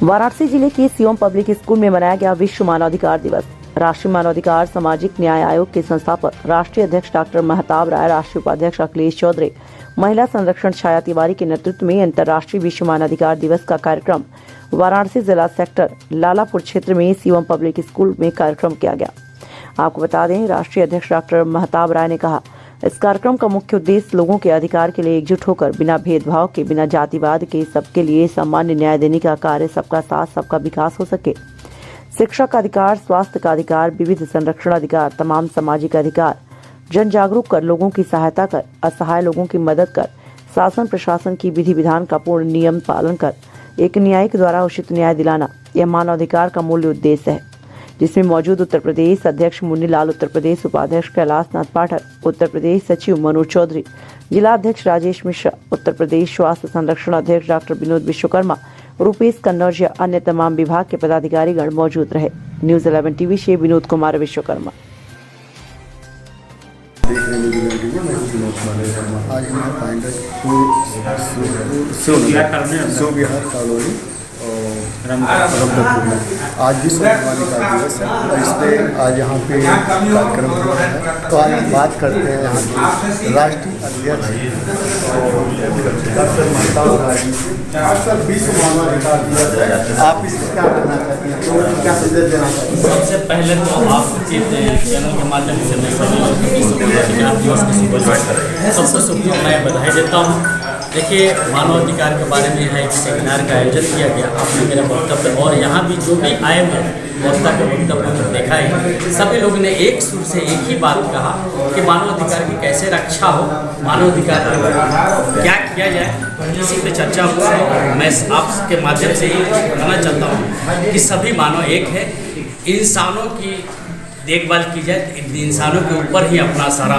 वाराणसी जिले के सीओम public school में मनाया गया विश्व मानवाधिकार दिवस। राष्ट्रीय मानवाधिकार सामाजिक न्याय आयोग के संस्थापक राष्ट्रीय अध्यक्ष डॉक्टर महताब राय, राष्ट्रीय उपाध्यक्ष अखिलेश चौधरी, महिला संरक्षण छाया तिवारी के नेतृत्व में अंतर्राष्ट्रीय विश्व मानवाधिकार दिवस का कार्यक्रम वाराणसी जिला सेक्टर लालापुर क्षेत्र में सीओम पब्लिक स्कूल में कार्यक्रम किया गया। आपको बता दें, राष्ट्रीय अध्यक्ष डॉक्टर महताब राय ने कहा, इस कार्यक्रम का मुख्य उद्देश्य लोगों के अधिकार के लिए एकजुट होकर बिना भेदभाव के, बिना जातिवाद के सबके लिए सामान्य न्याय देने का कार्य, सबका साथ सबका विकास हो सके। शिक्षा का अधिकार, स्वास्थ्य का अधिकार, विविध संरक्षण अधिकार, तमाम सामाजिक अधिकार, जन जागरूक कर, लोगों की सहायता कर, असहाय लोगों की मदद कर, शासन प्रशासन की विधि विधान का पूर्ण नियम पालन कर, एक न्यायिक द्वारा उचित न्याय दिलाना, यह मानवाधिकार का मूल्य उद्देश्य है, जिसमें मौजूद उत्तर प्रदेश अध्यक्ष मुन्नी लाल, उत्तर प्रदेश उपाध्यक्ष कैलाश नाथ पाठक, उत्तर प्रदेश सचिव मनोज चौधरी, जिला अध्यक्ष राजेश मिश्रा, उत्तर प्रदेश स्वास्थ्य संरक्षण अध्यक्ष डॉक्टर विनोद विश्वकर्मा, रूपेश कन्नौज या अन्य तमाम विभाग के पदाधिकारीगण मौजूद रहे। न्यूज 11 टीवी से विनोद कुमार विश्वकर्मा। आज विश्व मानवाधिकार दिवस है और इस पर आज यहाँ पे कार्यक्रम हो रहा है। तो आज हम बात करते हैं यहाँ के राष्ट्रीय अध्यक्ष डॉक्टर महताब राय जी से। विश्व मानवाधिकार दिवस है, आप इससे क्या कहना चाहते हैं, तो क्या संदेश देना चाहते हैं? सबसे पहले तो आपके चैनल के माध्यम से मैं सभी लोगों को विश्व मानवाधिकार दिवस की सबसे शुभकामनाएं बधाई देता हूँ। देखिए, मानवाधिकार के बारे में यहाँ एक सेमिनार का आयोजन किया गया। आपने मेरा वक्तव्य और यहाँ भी जो भी आए हैं वक्ता के वक्तव्य में देखा है, सभी लोगों ने एक सुर से एक ही बात कहा कि मानवाधिकार की कैसे रक्षा हो, मानवाधिकार क्या किया जाए, इसी पे चर्चा हो। मैं आपके माध्यम से ही कहना चाहता हूँ कि सभी मानव एक है, इंसानों की देखभाल की जाए, इंसानों के ऊपर ही अपना सारा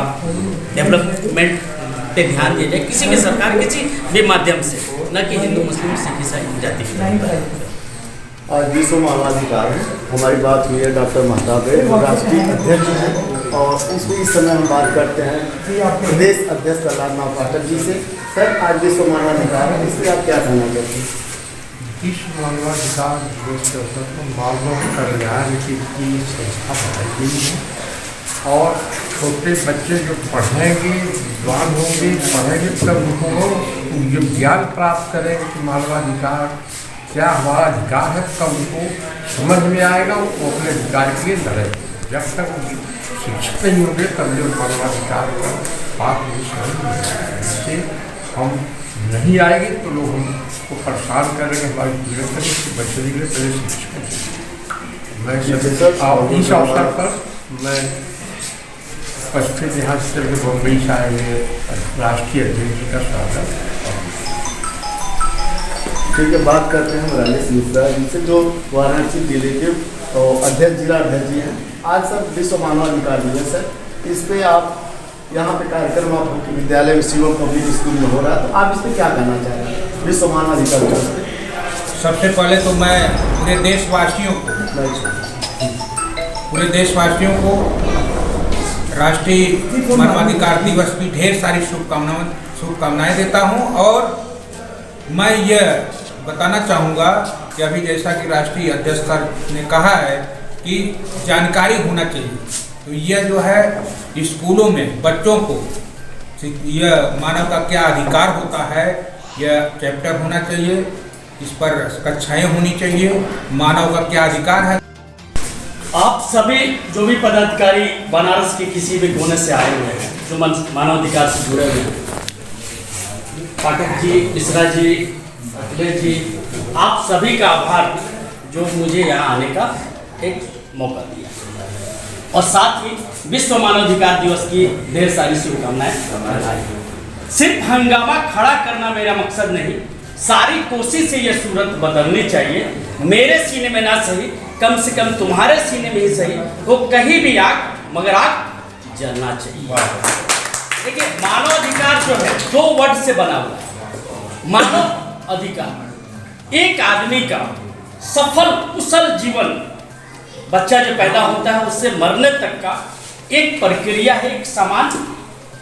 डेवलपमेंट पे ध्यान दिया जाए, किसी भी सरकार किसी भी माध्यम से, न कि हिंदू मुस्लिम सिख ईसाई जाति की। आज विश्व मानवाधिकार है, हमारी बात हुई है डॉक्टर महताब राष्ट्रीय अध्यक्ष हैं और इसमें इस समय हम बात करते हैं प्रदेश अध्यक्ष कैलाश नाथ पाठक जी से। सर, आज विश्व मानवाधिकार है, इसलिए आप क्या कहना चाहते हैं? विश्व मानवाधिकार दिवस के अवसर पर मानव कल्याण की संस्था बनाई गई है और छोटे बच्चे जो पढ़ेंगे, विद्वान होंगे, पढ़ेंगे, तब उनको जो ज्ञान प्राप्त करेंगे कि मानवाधिकार क्या हमारा अधिकार है, तब उनको समझ में आएगा, वो अपने अधिकार के लिए लड़ेंगे। जब तक शिक्षित नहीं होंगे तब जो मानवाधिकार का बात नहीं समझ में आएगी, हम नहीं आएंगे तो लोग हमको परेशान करेंगे, हमारी पीड़ित करेंगे, बच्चे के लिए पहले शिक्षक। मैं इस अवसर पर मैं उपस्थित यहाँ से बम्बई से आए हुए राष्ट्रीय अध्यक्ष जी का स्वागत। ठीक है, बात करते हैं राजेश मिश्रा जी से, जो वाराणसी जिले के अध्यक्ष, जिला अध्यक्ष जी हैं। आज सर विश्व मानवाधिकार दिवस है, इस पे आप यहाँ पे कार्यक्रम आपके विद्यालय में सीओम पब्लिक स्कूल में हो रहा है, तो आप इस पर क्या कहना चाह रहे हैं विश्व मानवाधिकार दिवस पे? सबसे पहले तो मैं पूरे देशवासियों को राष्ट्रीय मानवाधिकार दिवस की ढेर सारी शुभकामनाएं देता हूं और मैं ये बताना चाहूँगा कि अभी जैसा कि राष्ट्रीय अध्यक्ष सर ने कहा है कि जानकारी होना चाहिए, तो यह जो है स्कूलों में बच्चों को यह मानव का क्या अधिकार होता है, यह चैप्टर होना चाहिए, इस पर कक्षाएं होनी चाहिए, मानव का क्या अधिकार है। आप सभी जो भी पदाधिकारी बनारस के किसी भी कोने से आए हुए हैं, जो मानवाधिकार से जुड़े हुए हैं, पाठक जी, मिश्रा जी, अखिलेश जी, आप सभी का आभार जो मुझे यहाँ आने का एक मौका दिया और साथ ही विश्व मानवाधिकार दिवस की ढेर सारी शुभकामनाएं। सिर्फ हंगामा खड़ा करना मेरा मकसद नहीं, सारी कोशिश से यह सूरत बदलनी चाहिए। मेरे सीने में ना सही, कम से कम तुम्हारे सीने में ही सही, वो कहीं भी आग मगर आग जलना चाहिए। देखिए, मानवाधिकार जो है 2 वर्ड से बना हुआ है। मानव अधिकार एक आदमी का सफल कुशल जीवन, बच्चा जो पैदा होता है उससे मरने तक का एक प्रक्रिया है, एक समान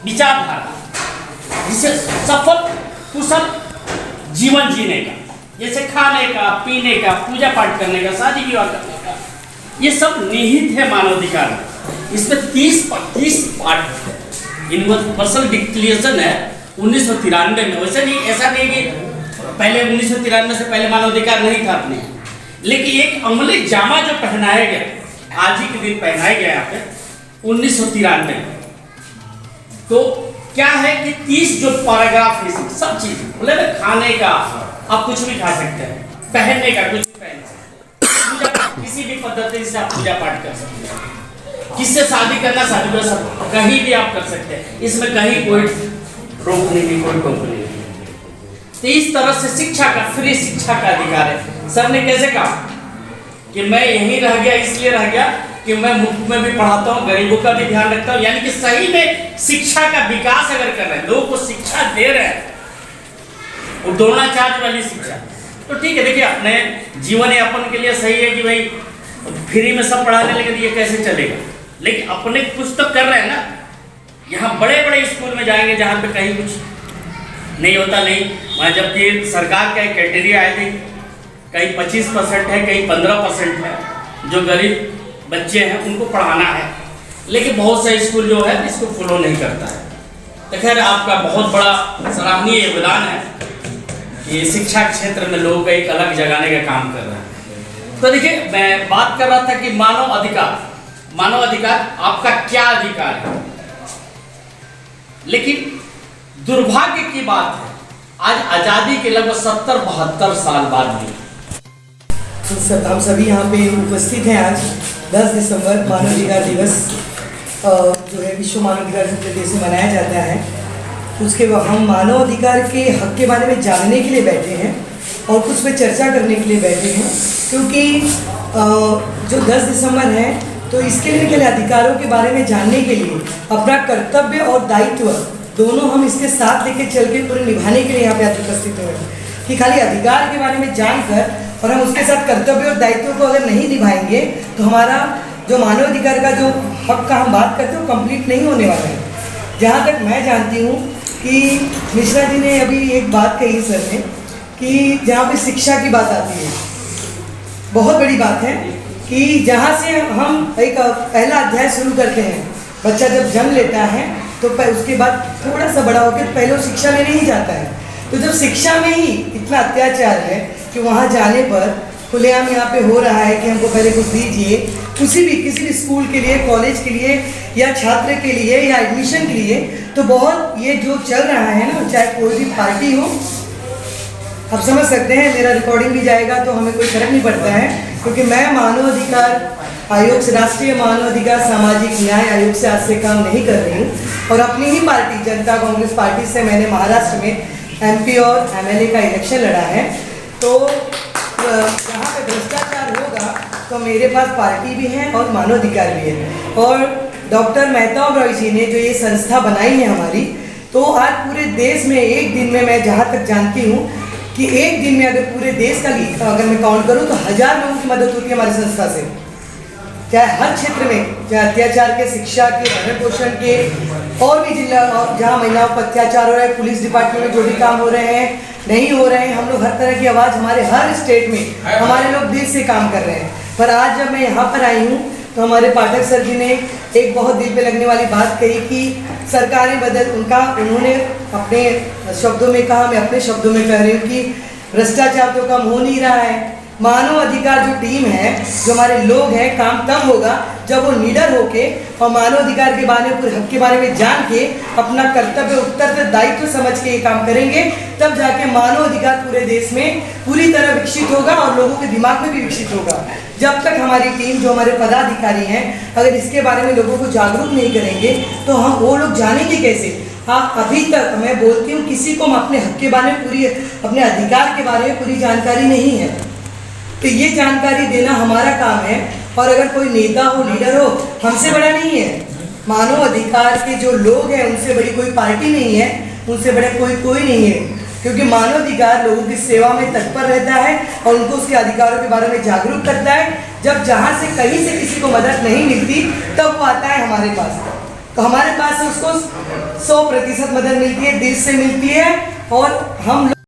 विचारधारा, जिसे सफल कुशल जीवन जीने का जैसे खाने का, पीने का, पूजा पाठ करने का, शादी विवाह करने का, ये सब निहित है मानवाधिकार में। इसमें 30 पार्ट है। यूनिवर्सल डिक्लेरेशन है 1993 में। वैसे नहीं, ऐसा नहीं कि पहले 1993 से पहले मानवाधिकार नहीं था अपने, लेकिन एक अमली जामा जो पहनाया गया, आज ही के दिन पहनाया गया यहाँ पे 1993 में। तो क्या है कि 30 जो पैराग्राफ है, सब चीज मतलब खाने का आप कुछ भी खा सकते हैं, पहनने का कुछ भी पहन सकते हैं, पूजा पाठ किसी भी पद्धति से आप पूजा पाठ कर सकते हैं, किससे शादी करना, शादी कर सकते, कहीं भी आप कर सकते हैं, इसमें कहीं कोई रोकने की कोई कंपनी नहीं। तो इस तरह से शिक्षा का, फ्री शिक्षा का अधिकार है। सर ने कैसे कहा कि मैं यहीं रह गया, इसलिए रह गया कि मैं मुफ्त में भी पढ़ाता हूँ, गरीबों का भी ध्यान रखता हूँ, यानी कि सही में शिक्षा का विकास अगर कर रहे हैं, लोगों को शिक्षा दे रहे हैं, वो द्रोणाचार्य वाली शिक्षा, तो ठीक है। देखिए अपने जीवन यापन के लिए सही है कि भाई फ्री में सब पढ़ाने लगे तो ये कैसे चलेगा, लेकिन अपने कुछ तो कर रहे हैं ना। यहाँ बड़े बड़े स्कूल में जाएंगे जहाँ पे कहीं कुछ नहीं होता, नहीं वहाँ, जबकि सरकार का एक क्राइटेरिया आए थे, कहीं 25% है, कहीं 15% है, जो गरीब बच्चे हैं उनको पढ़ाना है, लेकिन बहुत से स्कूल जो है इसको फॉलो नहीं करता है। तो खैर आपका बहुत बड़ा सराहनीय योगदान है कि शिक्षा क्षेत्र में लोगों का एक अलग जगाने का काम कर रहा है। तो देखिए मैं बात कर रहा था कि मानव अधिकार आपका क्या अधिकार है, लेकिन दुर्भाग्य की बात है आज आजादी के लगभग 70-72 साल बाद भी हम सभी यहाँ पे उपस्थित हैं। आज 10 दिसंबर मानवाधिकार दिवस जो है विश्व मानवाधिकार दिवस से मनाया जाता है। उसके बाद हम मानवाधिकार के हक के बारे में जानने के लिए बैठे हैं और कुछ पे चर्चा करने के लिए बैठे हैं, क्योंकि जो 10 दिसंबर है तो इसके लिए केवल अधिकारों के बारे में जानने के लिए अपना कर्तव्य और दायित्व दोनों हम इसके साथ लेके चल के पूरे निभाने के लिए यहाँ पे आज उपस्थित हुए हैं कि खाली अधिकार के बारे में जानकर और हम उसके साथ कर्तव्य और दायित्व को अगर नहीं निभाएंगे तो हमारा जो मानवाधिकार का जो हक का हम बात करते हैं वो कंप्लीट नहीं होने वाला है। जहाँ तक मैं जानती हूँ कि मिश्रा जी ने अभी एक बात कही सर ने कि जहाँ पे शिक्षा की बात आती है, बहुत बड़ी बात है कि जहाँ से हम एक पहला अध्याय शुरू करते हैं, बच्चा जब जन्म लेता है तो उसके बाद थोड़ा सा बड़ा होकर पहले शिक्षा लेने ही जाता है। तो जब शिक्षा में ही इतना अत्याचार है कि वहाँ जाने पर खुलेआम यहाँ पे हो रहा है कि हमको पहले कुछ दीजिए, किसी भी स्कूल के लिए, कॉलेज के लिए या छात्र के लिए या एडमिशन के लिए, तो बहुत ये जो चल रहा है ना, चाहे कोई भी पार्टी हो, आप समझ सकते हैं, मेरा रिकॉर्डिंग भी जाएगा तो हमें कोई फर्क नहीं पड़ता है, क्योंकि मैं मानवाधिकार आयोग से, राष्ट्रीय मानवाधिकार सामाजिक न्याय आयोग से आज से काम नहीं कर रही हूँ और अपनी ही पार्टी जनता कांग्रेस पार्टी से मैंने महाराष्ट्र में MP और MLA का इलेक्शन लड़ा है। तो जहाँ पे भ्रष्टाचार होगा तो मेरे पास पार्टी भी है और मानवाधिकार भी है। और डॉक्टर मेहताब रॉय जी ने जो ये संस्था बनाई है हमारी, तो आज पूरे देश में एक दिन में, मैं जहाँ तक जानती हूँ कि एक दिन में अगर पूरे देश का अगर मैं काउंट करूँ तो 1000 लोगों की मदद होती है हमारी संस्था से, चाहे हर क्षेत्र में, चाहे अत्याचार के, शिक्षा के, भरण पोषण के, और भी जिला जहाँ महिलाओं पर अत्याचार हो रहा है, पुलिस डिपार्टमेंट में जो भी काम हो रहे हैं, नहीं हो रहे हैं, हम लोग हर तरह की आवाज़, हमारे हर स्टेट में हमारे लोग दिल से काम कर रहे हैं। पर आज जब मैं यहाँ पर आई हूँ तो हमारे पाठक सर जी ने एक बहुत दिल पे लगने वाली बात कही कि सरकारें उन्होंने अपने शब्दों में कहा, मैं अपने शब्दों में कह रही हूँ कि भ्रष्टाचार तो कम हो नहीं रहा है। मानव अधिकार जो टीम है, जो हमारे लोग हैं, काम तब होगा जब वो निडर होके और मानव अधिकार के बारे में, पूरे हक के बारे में जान के अपना कर्तव्य, उत्तरदायित्व समझ के ये काम करेंगे, तब जाके मानव अधिकार पूरे देश में पूरी तरह विकसित होगा और लोगों के दिमाग में भी विकसित होगा। जब तक हमारी टीम, जो हमारे पदाधिकारी हैं, अगर इसके बारे में लोगों को जागरूक नहीं करेंगे तो हम वो लोग जानेंगे कैसे। हाँ, अभी तक मैं बोलती हूँ किसी को अपने हक के बारे में, पूरी अपने अधिकार के बारे में पूरी जानकारी नहीं है, तो ये जानकारी देना हमारा काम है। और अगर कोई नेता हो, लीडर हो, हमसे बड़ा नहीं है। मानव अधिकार के जो लोग हैं उनसे बड़ी कोई पार्टी नहीं है, उनसे बड़ा कोई नहीं है, क्योंकि मानव अधिकार लोगों की सेवा में तत्पर रहता है और उनको उसके अधिकारों के बारे में जागरूक करता है। जब जहाँ से कहीं से किसी को मदद नहीं मिलती तब वो आता है हमारे पास, तो हमारे पास उसको 100% मदद मिलती है, दिल से मिलती है। और हम